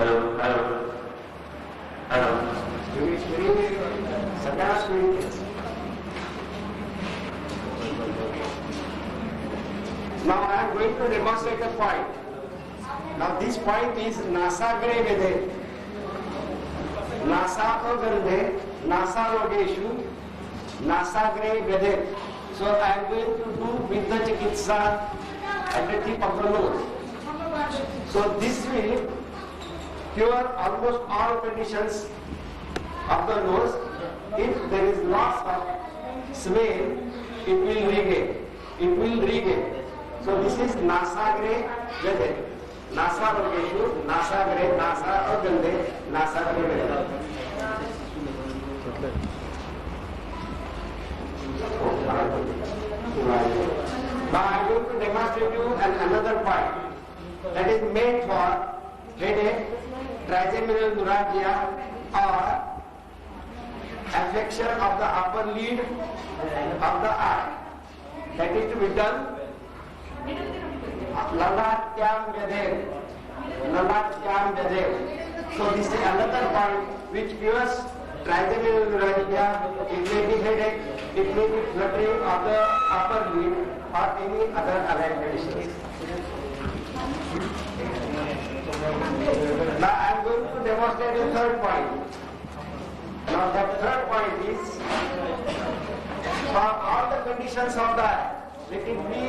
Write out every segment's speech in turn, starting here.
Hello, hello, hello. Now I am going to demonstrate a point. Now this point is Nasagre Vede. Nasako Vede, Nasarogeshu, Nasagre Vede. So I am going to do Vidya Chikitsa at the tip of the nose. So this will cure almost all conditions of the nose. If there is loss of smell, it will regain. It will regain. So this is Nasagre Vede. Nasa Rogeshu, Nasagre, Nasa Agande, Nasagre Vede. Now I am going to demonstrate you another point that is made for headache, trigeminal neuralgia or affection of the upper lid of the eye. That is to be done Lalatyam Vede. Lalatyam Vede. So this is another point which cures trigeminal neuralgia. It may be headache, it may be fluttering of the upper lid or any other allied conditions. Now I am going to demonstrate a third point. Now that third point is for all the conditions of the eye. Let it be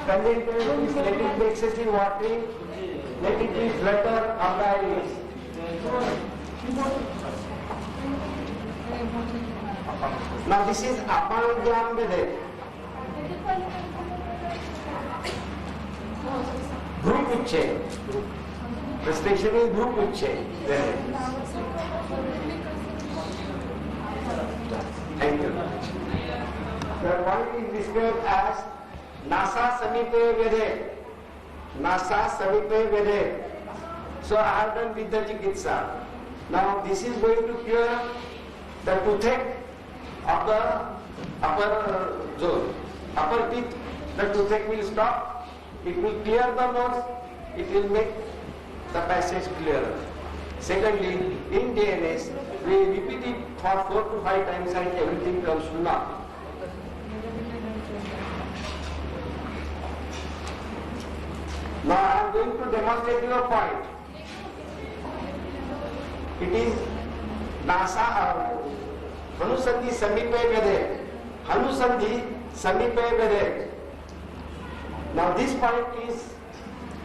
conjunctivitis, let it be excessive watering, let it be flutter of the eyelids. Now this is Apangyam Vede. Bhrukuche. The station is Bhrukuche. Thank you. The point is described as Nasa Samipe Vede. Nasa Samipe Vede. So I have done with the Chikitsa. Now this is going to cure the toothache of the upper zone. Upper teeth, the toothache will stop. It will clear the nose. It will make the passage clearer. Secondly, in DNS, we repeat it for 4 to 5 times and everything comes to naught. Now I am going to demonstrate you a point. It is Nasa Hanusandhi Samipe Vede. Hanusandhi Samipe Vede. Now this point is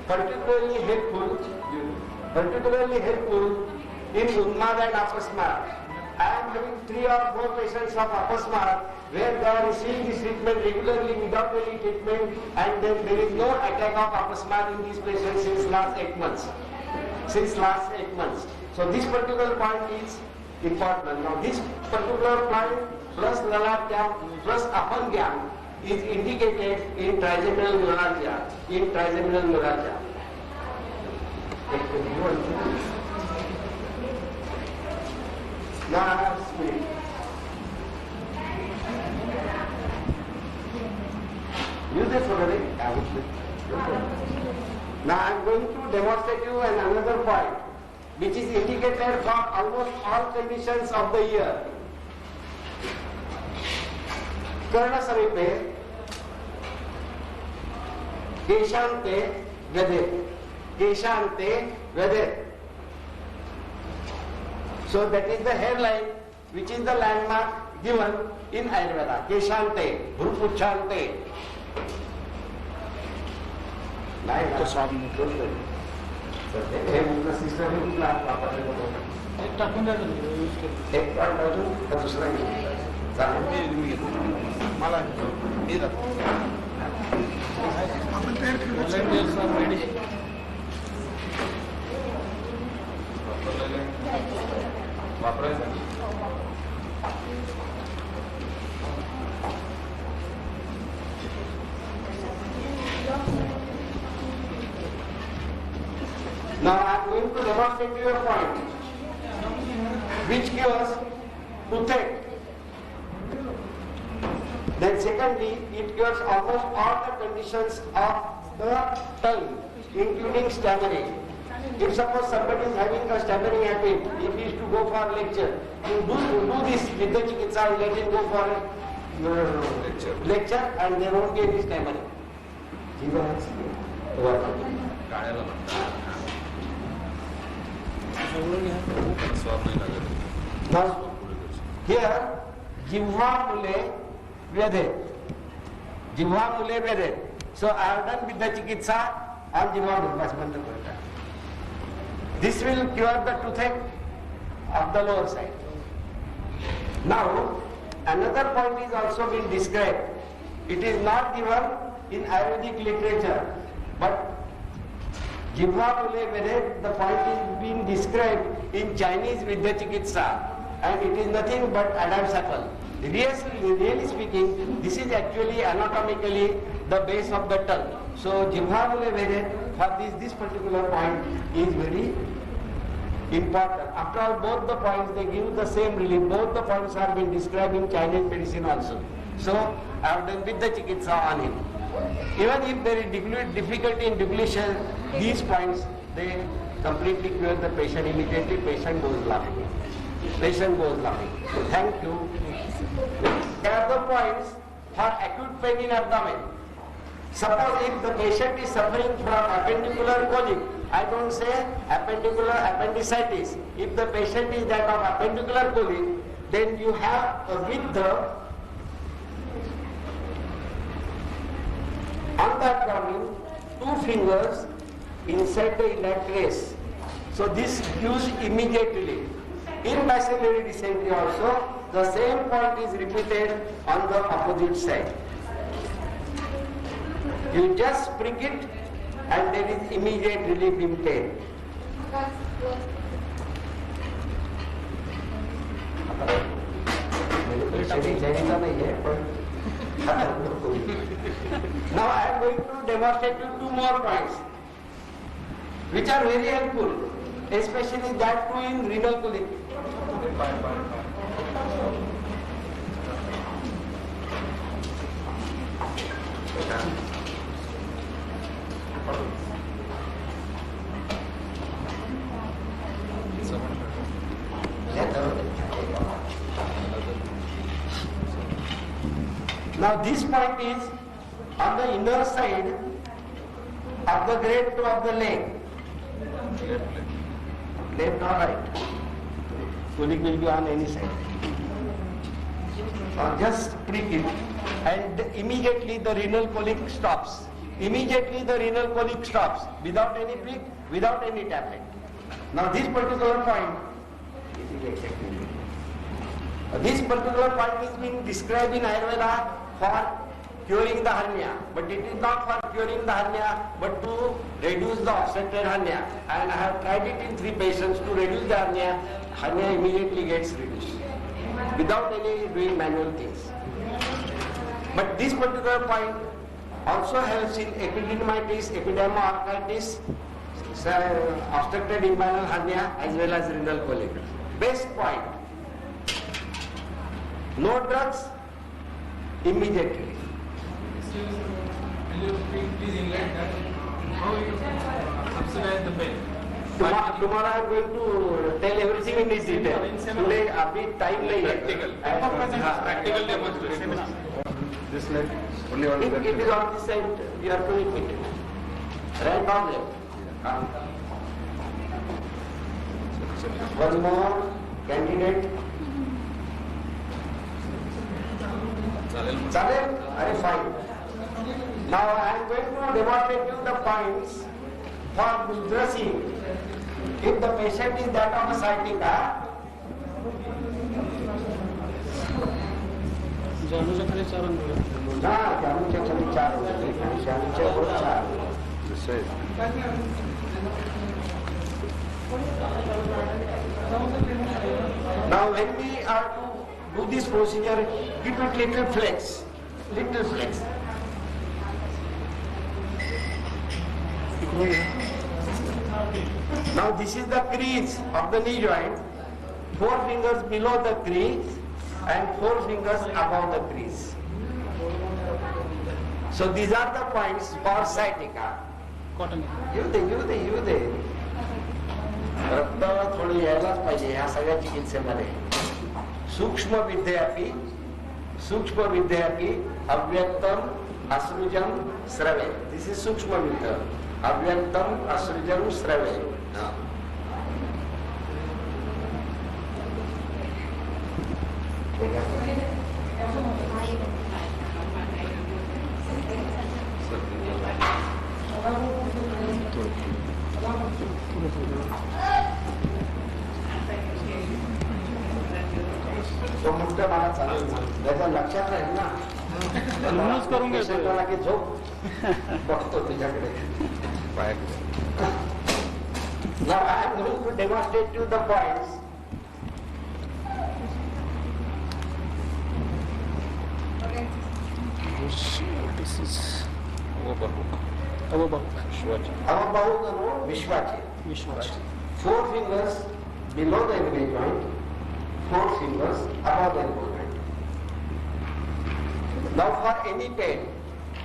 particularly helpful in Unmad and Apasmad. I am having 3 or 4 patients of Apasmad where they are receiving this treatment regularly without any treatment, and then there is no attack of Apasmad in these patients since last 8 months. So this particular point is important. Now this particular point plus Lalatyam plus Apangyam is indicated in trigeminal neuralgia. Now I have speed. Use this already. Now I am going to demonstrate you another point which is indicated for almost all conditions of the ear. Karna Samipe, Keshante Vede. Keshante Vede. So that is the hairline which is the landmark given in Ayurveda. Keshante, Bhrupuchante. तो स्वाद निकल गए एक उनका sister है उनका पापा ने बोला एक टाकून डाल दो एक बार डाल दो तो दूसरा ही साहब मेरे माला मेरा अपन पैर के वॉलंटियर सब रेडी वापरा Now I am going to demonstrate your point, which cures toothache. Then secondly, it cures almost all the conditions of the tongue, including stammering. If suppose somebody is having a stammering habit, if he is to go for lecture, you do this with the chikitsa, let him go for lecture and there won't be any stammering. गाण्याला म्हणतात स्वाद नाही लागत. Now, here, Jivha Mule Vyade. Jivha Mule Vyade. So I have done with the chikitsa and Jivha Mule. This will cure the toothache of the lower side. Now, another point is also been described. It is not given in Ayurvedic literature, but Jivha Mule Vyade, the point is being described in Chinese Vidya Chikitsa, and it is nothing but Adam's apple. Really speaking, this is actually anatomically the base of the tongue. So Jivha Mule Vyade, for this particular point is very important. After all, both the points they give the same relief. Both the points are being described in Chinese medicine also. So I have done with the Chikitsa on him. Even if there is difficulty in depletion, these points, they completely cure the patient immediately. Patient goes laughing. Patient goes laughing. Thank you. There are the points for acute pain in abdomen. Suppose if the patient is suffering from appendicular colic, I don't say appendicular appendicitis. If the patient is that of appendicular colic, then you have with the on the abdomen, 2 fingers inside the iliac trace. So this gives immediately. In bacillary dysentery also, the same point is repeated on the opposite side. You just prick it and there is immediate relief in pain. Now I am going to demonstrate you 2 more points which are very helpful, especially that too in renal colic. Now this point is on the inner side of the great toe of the leg. Left or right? Colic will be on any side. Just prick it and immediately the renal colic stops. Immediately the renal colic stops without any prick, without any tablet. Now this particular point, this particular point is being described in Ayurveda for curing the hernia, but it is not for curing the hernia, but to reduce the obstructed hernia. And I have tried it in 3 patients to reduce the hernia. Hernia immediately gets reduced without any doing manual things. But this particular point also helps in epididymitis, epidermoarthritis, obstructed inguinal hernia as well as renal colic. Best point. No drugs immediately. Will you please enlighten that? How you subsidize the pain? Tomorrow I am going to tell everything in this detail. Today, abhi time nahi hai. Practical demonstration. This leg, only on If it is on this side, you are doing it. Right on left. One more candidate. Chale? Are fine. Now I am going to demonstrate you the points for dressing. If the patient is that of a sciatica, जानूच्या खाली 4 अंग जानूच्या खाली 4 होते, जानूच्या वर 4. this side. Now when we are to do this procedure, keep it little flex, little flex. Now this is the crease of the knee joint, 4 fingers below the crease and 4 fingers above the crease. So these are the points for sciatica. Cotton You there. सगळ्या चिकित्सेमध्ये सूक्ष्म विद्येपि अव्यक्तम असृजम श्रवे. This is सूक्ष्म विद्या. अव्यक्तम असृजम श्रवे. तो मुद्दा मला चालेल ना, त्याच्या लक्षात राहील ना. म्हणूनच करून घ्यायचं. पेशंटला की झोप बघतो तुझ्याकडे. Now I am going to demonstrate you the points. This is अवबाहु करो विश्वाचे. विश्वास. 4 fingers below the elbow joint, 4 fingers above the elbow joint. Now for any pain,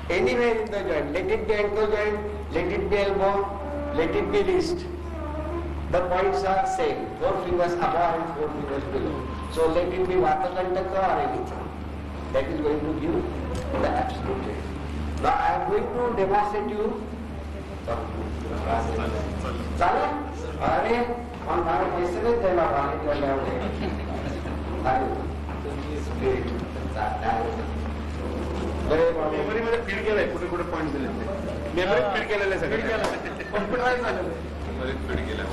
anywhere in the joint, let it be ankle joint, let it be elbow, let it be wrist, the points are same, 4 fingers above and 4 fingers below. So let it be Vatakantaka or anything. That is going to give the absolute pain. Now I am going to demonstrate you. चालेल? अरे पण मला पैसे नाही द्यायला पाणी केल्यामुळे. मेमरीमध्ये feed केलंय, कुठे कुठे पॉईंट दिले मेमरीत फीड केलेलं सगळं कॉम्प्युटराइज झालेलं मेमरीत फीड केलं.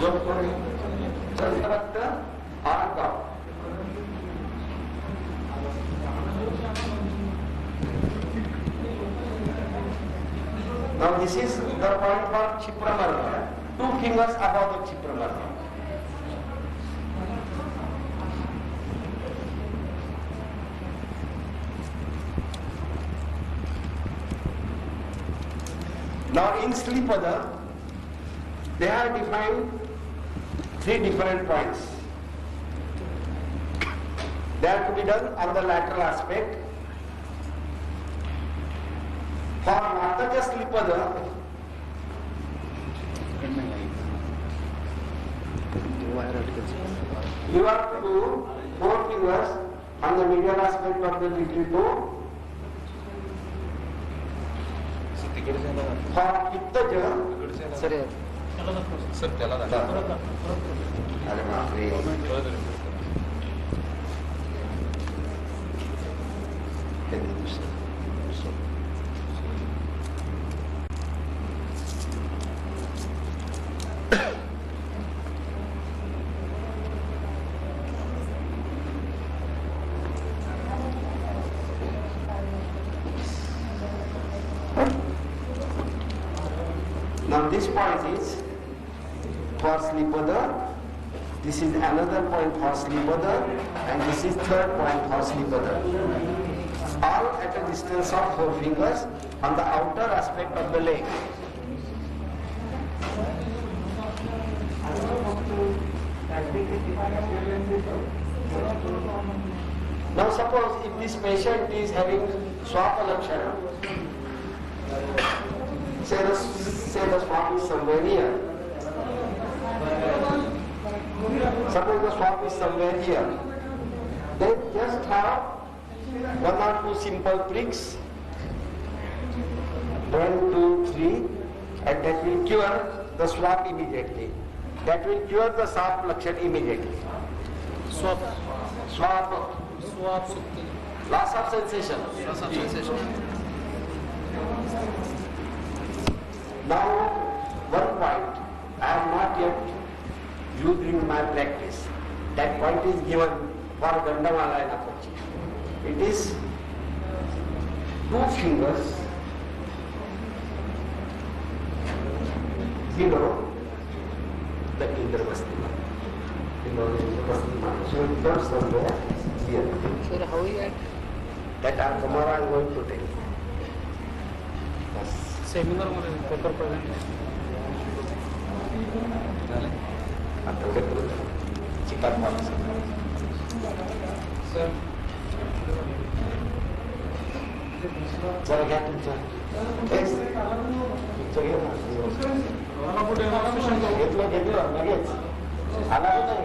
फक्त on top. Now this is the point for Chipramarga. 2 fingers above the Chipramarga. Now in Slipada, they have defined 3 different points. They are to be done on the lateral aspect. For Nataja Slipada, you have to do 4 fingers on the medial aspect of the little toe. For Pittaja, sir त्याला अरे बापरे. Now this point is for Slipada, this is another point for Slipada, and this is third point for Slipada. All at a distance of 4 fingers on the outer aspect of the leg. Now suppose if this patient is having Swapa Lakshana, say the swap is somewhere here. Suppose the swap is somewhere here. Then just have 1 or 2 simple pricks. 1, 2, 3, and that will cure the swap immediately. That will cure the swap lakshan immediately. Swap. Loss of sensation. Now, one point I have not yet used in my practice. That point is given for Gandamala and Apachi. It is 2 fingers below the Indrabastima. Below the Indrabastima. So it comes somewhere here. Sir, how is that? That tomorrow I am going to take. Yes. Seminar मध्ये paper present. आता उद्या करू. चिकाट माणूस. Sir चला घ्या तुमचं. तुमचं घे ना. मला कुठे घेतलं लगेच. आला नाही.